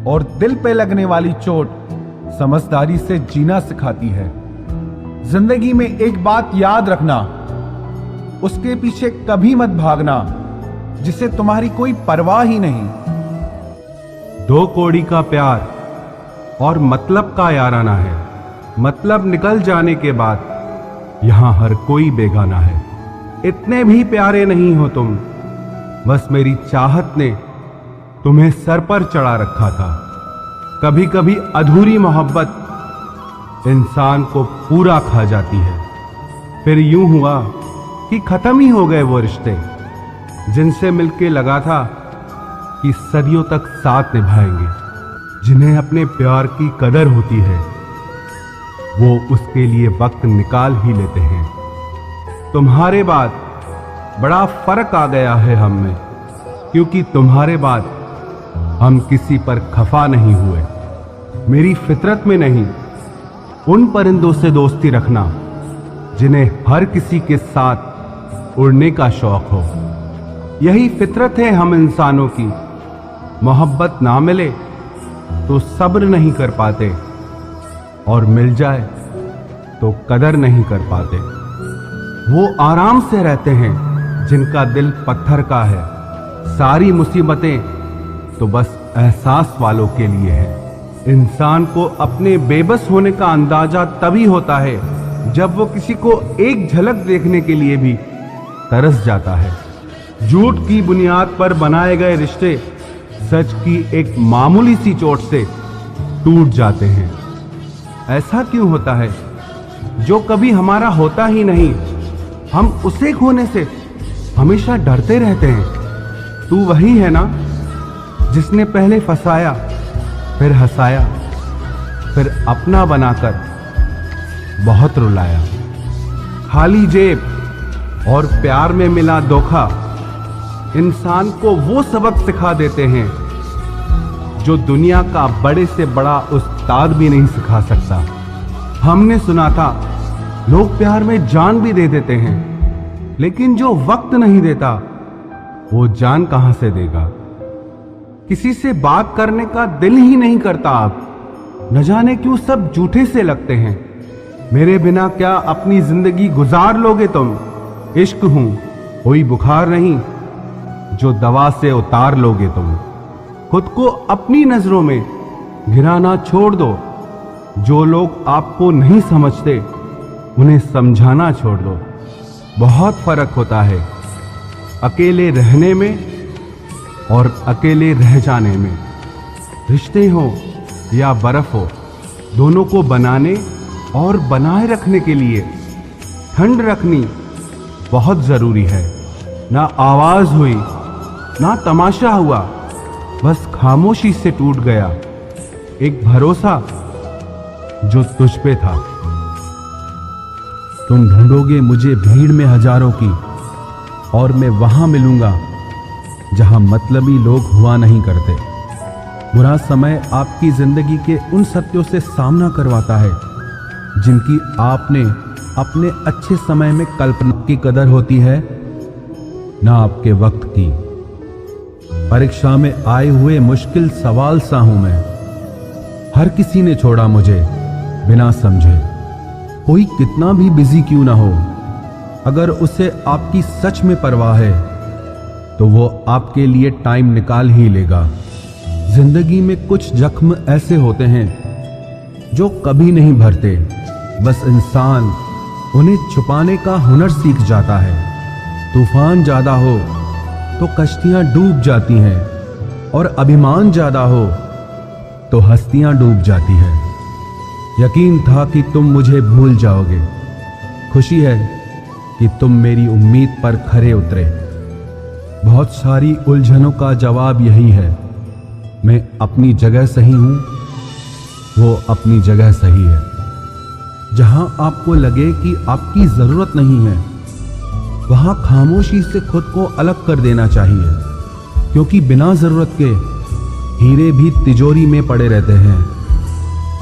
और दिल पे लगने वाली चोट समझदारी से जीना सिखाती है। जिंदगी में एक बात याद रखना, उसके पीछे कभी मत भागना जिसे तुम्हारी कोई परवाह ही नहीं। दो कौड़ी का प्यार और मतलब का याराना है। मतलब निकल जाने के बाद यहां हर कोई बेगाना है। इतने भी प्यारे नहीं हो तुम, बस मेरी चाहत ने तुम्हें सर पर चढ़ा रखा था। कभी कभी अधूरी मोहब्बत इंसान को पूरा खा जाती है। फिर यूं हुआ कि खत्म ही हो गए वो रिश्ते जिनसे मिलके लगा था कि सदियों तक साथ निभाएंगे। जिन्हें अपने प्यार की कदर होती है वो उसके लिए वक्त निकाल ही लेते हैं। तुम्हारे बाद बड़ा फर्क आ गया है हम में, क्योंकि तुम्हारे बाद हम किसी पर खफा नहीं हुए। मेरी फितरत में नहीं उन परिंदों से दोस्ती रखना जिन्हें हर किसी के साथ उड़ने का शौक हो। यही फितरत है हम इंसानों की। मोहब्बत ना मिले तो सब्र नहीं कर पाते, और मिल जाए तो कदर नहीं कर पाते। वो आराम से रहते हैं जिनका दिल पत्थर का है। सारी मुसीबतें तो बस एहसास वालों के लिए है। इंसान को अपने बेबस होने का अंदाजा तभी होता है जब वो किसी को एक झलक देखने के लिए भी तरस जाता है। झूठ की बुनियाद पर बनाए गए रिश्ते सच की एक मामूली सी चोट से टूट जाते हैं। ऐसा क्यों होता है? जो कभी हमारा होता ही नहीं, हम उसे खोने से हमेशा डरते रहते हैं। तू वही है ना जिसने पहले फंसाया, फिर हंसाया, फिर अपना बनाकर बहुत रुलाया। खाली जेब और प्यार में मिला धोखा इंसान को वो सबक सिखा देते हैं जो दुनिया का बड़े से बड़ा उस्ताद भी नहीं सिखा सकता। हमने सुना था लोग प्यार में जान भी दे देते हैं, लेकिन जो वक्त नहीं देता वो जान कहां से देगा। किसी से बात करने का दिल ही नहीं करता अब। न जाने क्यों सब झूठे से लगते हैं। मेरे बिना क्या अपनी जिंदगी गुजार लोगे तुम? इश्क हूं कोई बुखार नहीं जो दवा से उतार लोगे तुम। खुद को अपनी नजरों में गिराना छोड़ दो। जो लोग आपको नहीं समझते उन्हें समझाना छोड़ दो। बहुत फर्क होता है अकेले रहने में और अकेले रह जाने में। रिश्ते हो या बर्फ हो, दोनों को बनाने और बनाए रखने के लिए ठंड रखनी बहुत जरूरी है। ना आवाज हुई ना तमाशा हुआ, बस खामोशी से टूट गया एक भरोसा जो तुझ पे था। तुम ढूंढोगे मुझे भीड़ में हजारों की, और मैं वहां मिलूंगा जहां मतलबी लोग हुआ नहीं करते। बुरा समय आपकी जिंदगी के उन सत्यों से सामना करवाता है जिनकी आपने अपने अच्छे समय में कल्पना की कदर होती है, ना आपके वक्त की। परीक्षा में आए हुए मुश्किल सवाल सा हूं मैं। हर किसी ने छोड़ा मुझे बिना समझे। कोई कितना भी बिजी क्यों ना हो, अगर उसे आपकी सच में परवाह है तो वो आपके लिए टाइम निकाल ही लेगा। जिंदगी में कुछ जख्म ऐसे होते हैं जो कभी नहीं भरते, बस इंसान उन्हें छुपाने का हुनर सीख जाता है। तूफान ज्यादा हो तो कश्तियां डूब जाती हैं, और अभिमान ज्यादा हो तो हस्तियां डूब जाती हैं। यकीन था कि तुम मुझे भूल जाओगे। खुशी है कि तुम मेरी उम्मीद पर खरे उतरे। बहुत सारी उलझनों का जवाब यही है, मैं अपनी जगह सही हूं, वो अपनी जगह सही है। जहां आपको लगे कि आपकी जरूरत नहीं है, वहां खामोशी से खुद को अलग कर देना चाहिए, क्योंकि बिना जरूरत के हीरे भी तिजोरी में पड़े रहते हैं।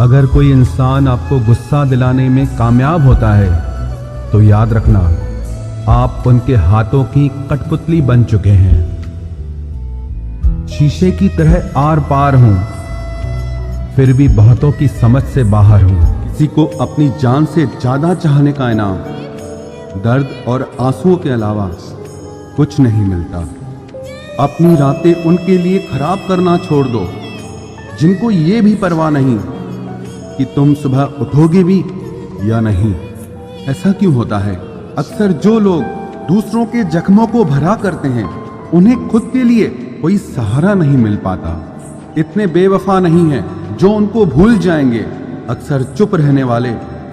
अगर कोई इंसान आपको गुस्सा दिलाने में कामयाब होता है तो याद रखना आप उनके हाथों की कठपुतली बन चुके हैं। शीशे की तरह आर पार हूं फिर भी बहुतों की समझ से बाहर हूं। किसी को अपनी जान से ज्यादा चाहने का इनाम दर्द और आंसुओं के अलावा कुछ नहीं मिलता। अपनी रातें उनके लिए खराब करना छोड़ दो जिनको ये भी परवाह नहीं कि तुम सुबह उठोगे भी या नहीं। ऐसा क्यों होता है? अक्सर जो लोग दूसरों के जख्मों को भरा करते हैं उन्हें खुद के लिए कोई सहारा नहीं मिल पाता। इतने बेवफा नहीं हैं जो उनको भूल जाएंगे। अक्सर चुप रहने वाले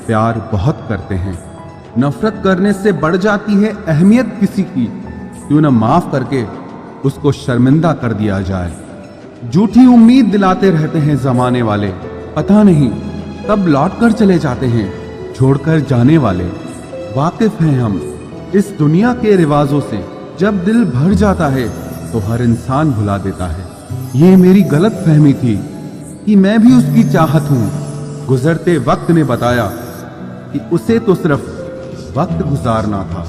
प्यार बहुत करते हैं। नफरत करने से बढ़ जाती है अहमियत किसी की, क्यों न माफ करके उसको शर्मिंदा कर दिया जाए। झूठी उम्मीद दिलाते रहते हैं जमाने वाले, पता नहीं कब लौट कर चले जाते हैं छोड़कर जाने वाले। वाकिफ हैं हम इस दुनिया के रिवाजों से, जब दिल भर जाता है तो हर इंसान भुला देता है। ये मेरी गलत फहमी थी कि मैं भी उसकी चाहत हूं। गुजरते वक्त ने बताया कि उसे तो सिर्फ वक्त गुजारना था।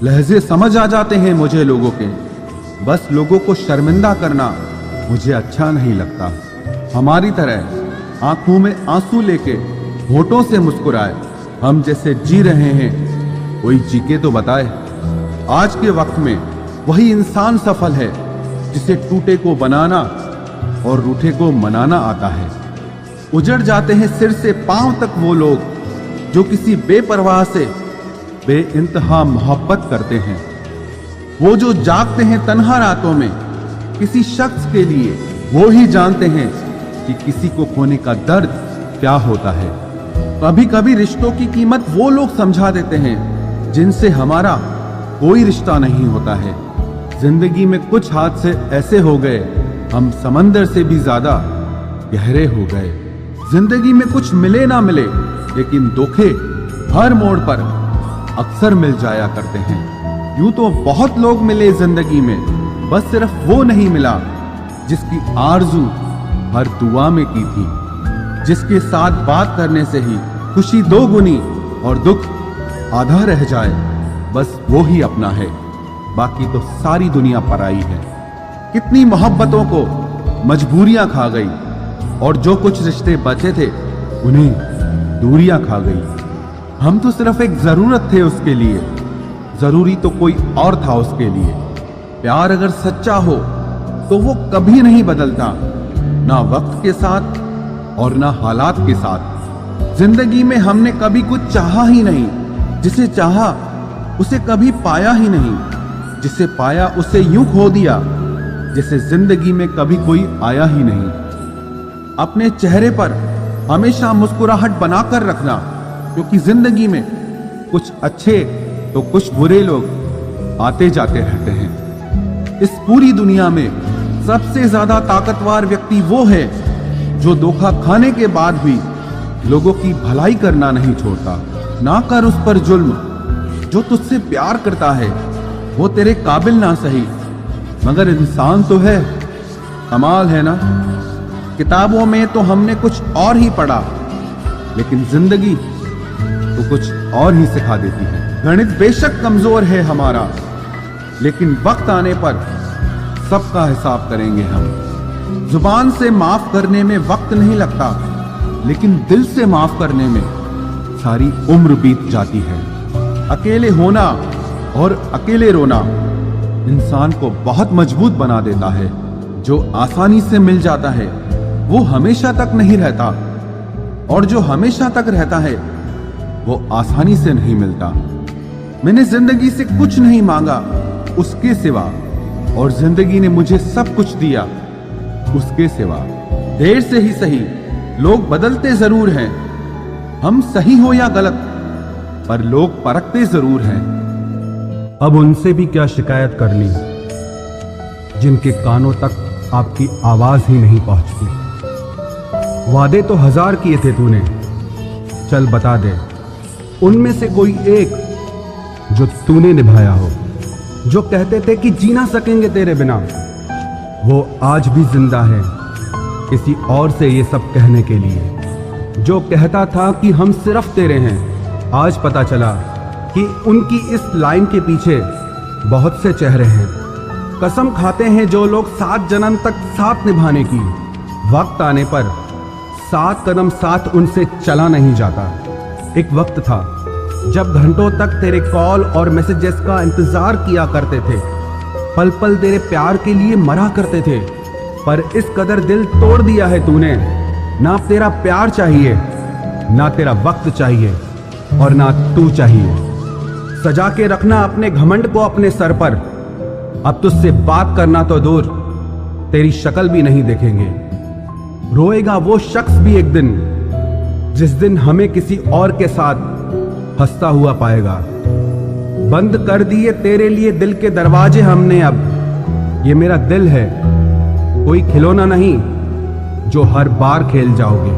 लहजे समझ आ जाते हैं मुझे लोगों के, बस लोगों को शर्मिंदा करना मुझे अच्छा नहीं लगता। हमारी तरह आंखों में आंसू लेके होठों से मुस्कुराए, हम जैसे जी रहे हैं कोई जी के तो बताए। आज के वक्त में वही इंसान सफल है जिसे टूटे को बनाना और रूठे को मनाना आता है। उजड़ जाते हैं सिर से पांव तक वो लोग जो किसी बेपरवाह से बेइंतहा मोहब्बत करते हैं। वो जो जागते हैं तन्हा रातों में किसी शख्स के लिए, वो ही जानते हैं कि किसी को खोने का दर्द क्या होता है। कभी कभी रिश्तों की कीमत वो लोग समझा देते हैं जिनसे हमारा कोई रिश्ता नहीं होता है। जिंदगी में कुछ हादसे ऐसे हो गए हम समंदर से भी ज्यादा गहरे हो गए। जिंदगी में कुछ मिले ना मिले लेकिन धोखे हर मोड़ पर अक्सर मिल जाया करते हैं। यूं तो बहुत लोग मिले जिंदगी में, बस सिर्फ वो नहीं मिला जिसकी आरजू हर दुआ में की थी, जिसके साथ बात करने से ही खुशी दो गुनी और दुख आधा रह जाए। बस वो ही अपना है, बाकी तो सारी दुनिया पराई है। कितनी मोहब्बतों को मजबूरियां खा गई और जो कुछ रिश्ते बचे थे उन्हें दूरियां खा गई। हम तो सिर्फ एक जरूरत थे उसके लिए, जरूरी तो कोई और था उसके लिए। प्यार अगर सच्चा हो तो वो कभी नहीं बदलता, ना वक्त के साथ और ना हालात के साथ। जिंदगी में हमने कभी कुछ चाहा ही नहीं, जिसे चाहा उसे कभी पाया ही नहीं, जिसे पाया उसे यूं खो दिया जैसे जिंदगी में कभी कोई आया ही नहीं। अपने चेहरे पर हमेशा मुस्कुराहट बनाकर रखना, क्योंकि जिंदगी में कुछ अच्छे तो कुछ बुरे लोग आते जाते रहते हैं। इस पूरी दुनिया में सबसे ज्यादा ताकतवर व्यक्ति वो है जो धोखा खाने के बाद भी लोगों की भलाई करना नहीं छोड़ता। ना कर उस पर जुल्म जो तुझसे प्यार करता है, वो तेरे काबिल ना सही मगर इंसान तो है। कमाल है ना, किताबों में तो हमने कुछ और ही पढ़ा लेकिन जिंदगी तो कुछ और ही सिखा देती है। गणित बेशक कमजोर है हमारा, लेकिन वक्त आने पर सबका हिसाब करेंगे हम। जुबान से माफ करने में वक्त नहीं लगता, लेकिन दिल से माफ करने में सारी उम्र बीत जाती है। अकेले होना और अकेले रोना इंसान को बहुत मजबूत बना देता है। जो आसानी से मिल जाता है वो हमेशा तक नहीं रहता, और जो हमेशा तक रहता है वो आसानी से नहीं मिलता। मैंने जिंदगी से कुछ नहीं मांगा उसके सिवा, और जिंदगी ने मुझे सब कुछ दिया उसके सिवा। देर से ही सही, लोग बदलते जरूर हैं, हम सही हो या गलत, पर लोग परखते जरूर हैं। अब उनसे भी क्या शिकायत करनी जिनके कानों तक आपकी आवाज ही नहीं पहुंचती। वादे तो 1000 किए थे तूने, चल बता दे उनमें से कोई एक जो तूने निभाया हो। जो कहते थे कि जी ना सकेंगे तेरे बिना, वो आज भी जिंदा है किसी और से ये सब कहने के लिए। जो कहता था कि हम सिर्फ तेरे हैं, आज पता चला कि उनकी इस लाइन के पीछे बहुत से चेहरे हैं। कसम खाते हैं जो लोग 7 जन्म तक साथ निभाने की, वक्त आने पर 7 कदम साथ उनसे चला नहीं जाता। एक वक्त था जब घंटों तक तेरे कॉल और मैसेजेस का इंतजार किया करते थे, पल पल तेरे प्यार के लिए मरा करते थे, पर इस कदर दिल तोड़ दिया है तूने। ना तेरा प्यार चाहिए, ना तेरा वक्त चाहिए, और ना तू चाहिए। सजा के रखना अपने घमंड को अपने सर पर। अब तुझसे बात करना तो दूर, तेरी शक्ल भी नहीं देखेंगे। रोएगा वो शख्स भी एक दिन, जिस दिन हमें किसी और के साथ हंसता हुआ पाएगा। बंद कर दिए तेरे लिए दिल के दरवाजे हमने अब। ये मेरा दिल है, कोई खिलौना नहीं जो हर बार खेल जाओगे।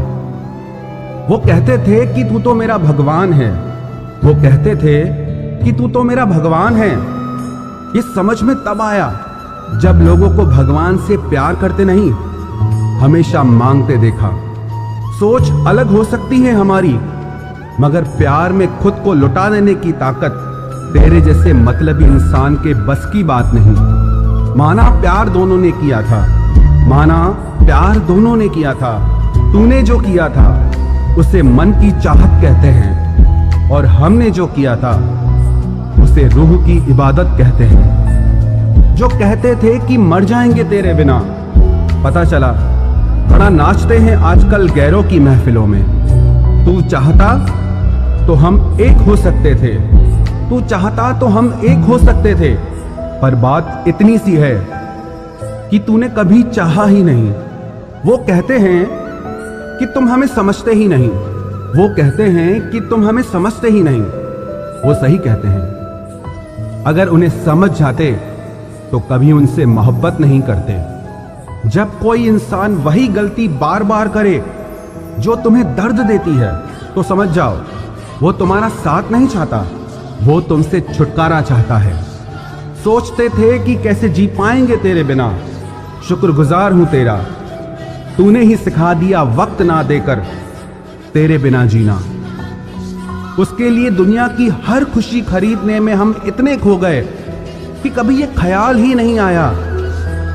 वो कहते थे कि तू तो मेरा भगवान है, वो कहते थे कि तू तो मेरा भगवान है। ये समझ में तब आया जब लोगों को भगवान से प्यार करते नहीं, हमेशा मांगते देखा। सोच अलग हो सकती है हमारी, मगर प्यार में खुद को लुटा देने की ताकत तेरे जैसे मतलबी इंसान के बस की बात नहीं। माना प्यार दोनों ने किया था, माना प्यार दोनों ने किया था। तूने जो किया था उसे मन की चाहत कहते हैं, और हमने जो किया था उसे रूह की इबादत कहते हैं। जो कहते थे कि मर जाएंगे तेरे बिना, पता चला बड़ा नाचते हैं आजकल गैरों की महफिलों में। तू चाहता तो हम एक हो सकते थे, तू चाहता तो हम एक हो सकते थे, पर बात इतनी सी है कि तूने कभी चाहा ही नहीं। वो कहते हैं कि तुम हमें समझते ही नहीं, वो कहते हैं कि तुम हमें समझते ही नहीं। वो सही कहते हैं। अगर उन्हें समझ जाते तो कभी उनसे मोहब्बत नहीं करते। जब कोई इंसान वही गलती बार बार करे जो तुम्हें दर्द देती है, तो समझ जाओ वो तुम्हारा साथ नहीं चाहता, वो तुमसे छुटकारा चाहता है। सोचते थे कि कैसे जी पाएंगे तेरे बिना, शुक्रगुजार हूं तेरा, तूने ही सिखा दिया वक्त ना देकर तेरे बिना जीना। उसके लिए दुनिया की हर खुशी खरीदने में हम इतने खो गए कि कभी ये ख्याल ही नहीं आया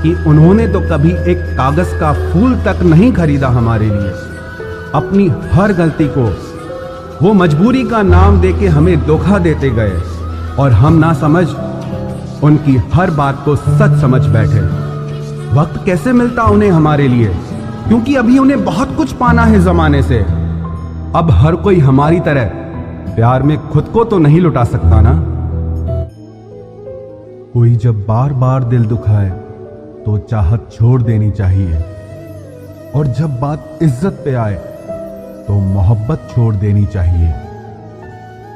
कि उन्होंने तो कभी एक कागज का फूल तक नहीं खरीदा हमारे लिए। अपनी हर गलती को वो मजबूरी का नाम देके हमें धोखा देते गए, और हम ना समझ उनकी हर बात को सच समझ बैठे। वक्त कैसे मिलता उन्हें हमारे लिए, क्योंकि अभी उन्हें बहुत कुछ पाना है जमाने से। अब हर कोई हमारी तरह प्यार में खुद को तो नहीं लुटा सकता ना। कोई जब बार बार दिल दुखाए तो चाहत छोड़ देनी चाहिए, और जब बात इज्जत पे आए तो मोहब्बत छोड़ देनी चाहिए।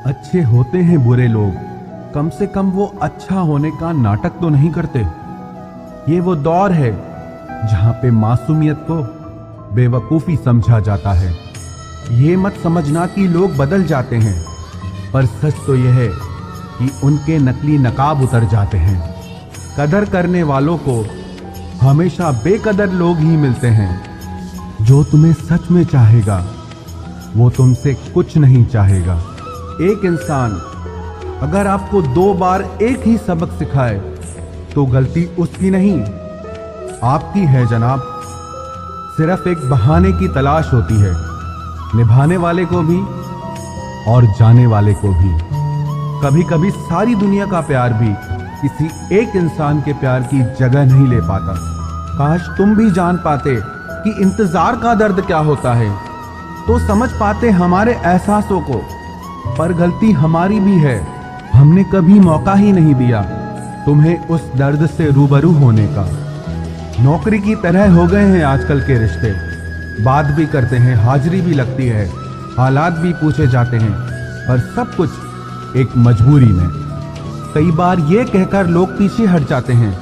अच्छे होते हैं बुरे लोग, कम से कम वो अच्छा होने का नाटक तो नहीं करते। ये वो दौर है जहां पे मासूमियत को बेवकूफी समझा जाता है। ये मत समझना कि लोग बदल जाते हैं, पर सच तो यह है कि उनके नकली नकाब उतर जाते हैं। कदर करने वालों को हमेशा बेकदर लोग ही मिलते हैं। जो तुम्हें सच में चाहेगा वो तुमसे कुछ नहीं चाहेगा। एक इंसान अगर आपको 2 बार एक ही सबक सिखाए तो गलती उसकी नहीं आपकी है जनाब। सिर्फ एक बहाने की तलाश होती है, निभाने वाले को भी और जाने वाले को भी। कभी कभी सारी दुनिया का प्यार भी किसी एक इंसान के प्यार की जगह नहीं ले पाता। काश तुम भी जान पाते कि इंतजार का दर्द क्या होता है, तो समझ पाते हमारे एहसासों को। पर गलती हमारी भी है, हमने कभी मौका ही नहीं दिया तुम्हें उस दर्द से रूबरू होने का। नौकरी की तरह हो गए हैं आजकल के रिश्ते, बात भी करते हैं, हाजिरी भी लगती है, हालात भी पूछे जाते हैं, पर सब कुछ एक मजबूरी में। कई बार ये कहकर लोग पीछे हट जाते हैं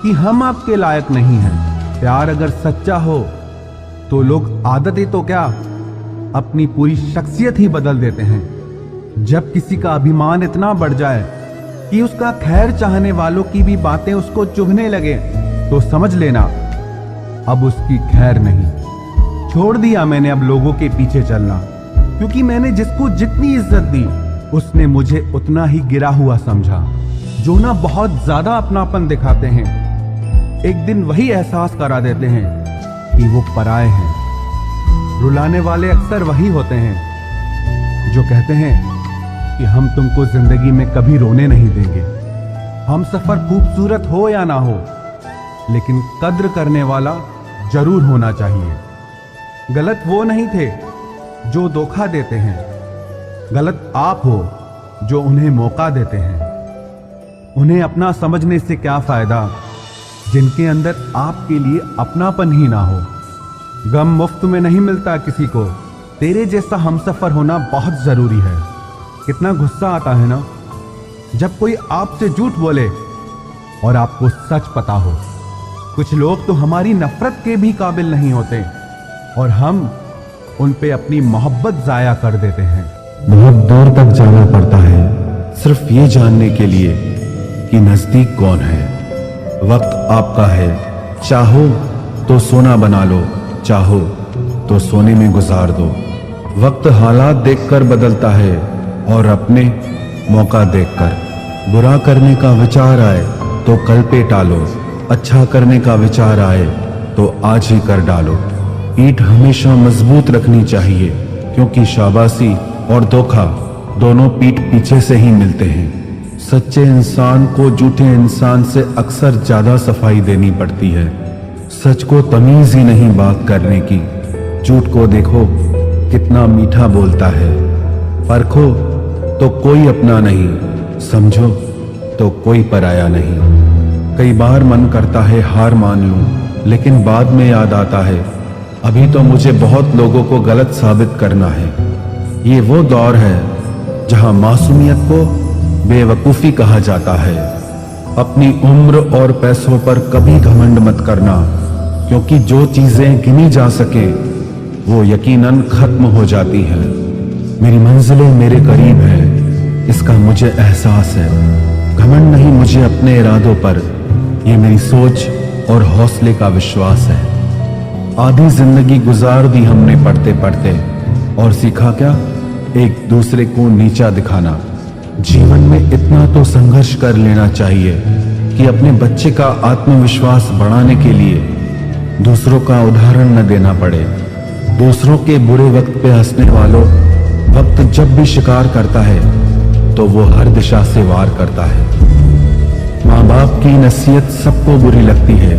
कि हम आपके लायक नहीं हैं। प्यार अगर सच्चा हो तो लोग आदतें तो क्या, अपनी पूरी शख्सियत ही बदल देते हैं। जब किसी का अभिमान इतना बढ़ जाए कि उसका खैर चाहने वालों की भी बातें उसको चुभने लगे, तो समझ लेना अब उसकी खैर नहीं। छोड़ दिया मैंने अब लोगों के पीछे चलना, क्योंकि मैंने जिसको जितनी इज्जत दी उसने मुझे उतना ही गिरा हुआ समझा। जो ना बहुत ज्यादा अपनापन दिखाते हैं, एक दिन वही एहसास करा देते हैं कि वो पराए हैं। रुलाने वाले अक्सर वही होते हैं जो कहते हैं कि हम तुमको जिंदगी में कभी रोने नहीं देंगे। हम सफर खूबसूरत हो या ना हो, लेकिन कद्र करने वाला जरूर होना चाहिए। गलत वो नहीं थे जो धोखा देते हैं, गलत आप हो जो उन्हें मौका देते हैं। उन्हें अपना समझने से क्या फायदा जिनके अंदर आपके लिए अपनापन ही ना हो। गम मुफ्त में नहीं मिलता किसी को, तेरे जैसा हमसफर होना बहुत जरूरी है। कितना गुस्सा आता है ना जब कोई आपसे झूठ बोले और आपको सच पता हो। कुछ लोग तो हमारी नफरत के भी काबिल नहीं होते और हम उन पे अपनी मोहब्बत जाया कर देते हैं। बहुत दूर तक जाना पड़ता है सिर्फ ये जानने के लिए कि नजदीक कौन है। वक्त आपका है, चाहो तो सोना बना लो, चाहो तो सोने में गुजार दो। वक्त हालात देखकर बदलता है और अपने मौका देखकर। बुरा करने का विचार आए तो कल पे टालो, अच्छा करने का विचार आए तो आज ही कर डालो। ईंट हमेशा मजबूत रखनी चाहिए, क्योंकि शाबाशी और धोखा दोनों पीठ पीछे से ही मिलते हैं। सच्चे इंसान को झूठे इंसान से अक्सर ज्यादा सफाई देनी पड़ती है। सच को तमीज ही नहीं बात करने की। झूठ को देखो कितना मीठा बोलता है। परखो तो कोई अपना नहीं, समझो तो कोई पराया नहीं। कई बार मन करता है हार मान लूं, लेकिन बाद में याद आता है अभी तो मुझे बहुत लोगों को गलत साबित करना है। ये वो दौर है जहां मासूमियत को बेवकूफी कहा जाता है। अपनी उम्र और पैसों पर कभी घमंड मत करना, क्योंकि जो चीजें गिनी जा सके वो यकीनन खत्म हो जाती हैं। मेरी मंजिलें मेरे करीब है, इसका मुझे एहसास है। घमंड नहीं मुझे अपने इरादों पर, ये मेरी सोच और हौसले का विश्वास है। आधी जिंदगी गुजार दी हमने पढ़ते पढ़ते, और सीखा क्या? एक दूसरे को नीचा दिखाना। जीवन में इतना तो संघर्ष कर लेना चाहिए कि अपने बच्चे का आत्मविश्वास बढ़ाने के लिए दूसरों का उदाहरण न देना पड़े। दूसरों के बुरे वक्त पे हंसने वालों, वक्त जब भी शिकार करता है तो वो हर दिशा से वार करता है। माँ बाप की नसीहत सबको बुरी लगती है,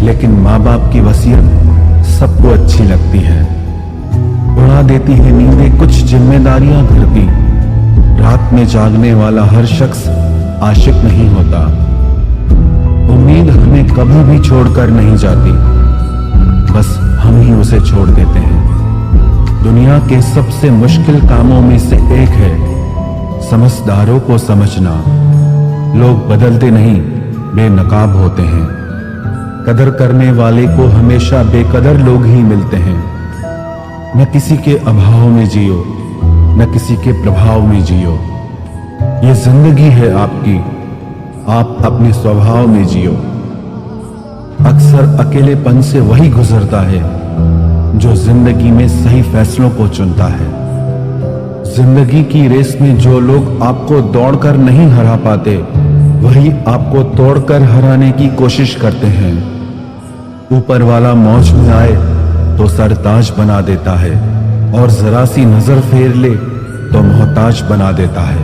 लेकिन माँ बाप की वसीयत सबको अच्छी लगती है। उड़ा देती है नींदें कुछ जिम्मेदारियां घर की। रात में जागने वाला हर शख्स आशिक नहीं होता। उम्मीद हमें कभी भी छोड़कर नहीं जाती, बस हम ही उसे छोड़ देते हैं। दुनिया के सबसे मुश्किल कामों में से एक है समझदारों को समझना। लोग बदलते नहीं, बेनकाब होते हैं। कदर करने वाले को हमेशा बेकदर लोग ही मिलते हैं। न किसी के अभाव में जियो, न किसी के प्रभाव में जियो। ये जिंदगी है आपकी, आप अपने स्वभाव में जियो। अक्सर अकेलेपन से वही गुजरता है जो जिंदगी में सही फैसलों को चुनता है। जिंदगी की रेस में जो लोग आपको दौड़कर नहीं हरा पाते, वही आपको तोड़कर हराने की कोशिश करते हैं। ऊपर वाला मौज में आए तो सरताज बना देता है, और जरा सी नजर फेर ले तो मोहताज बना देता है।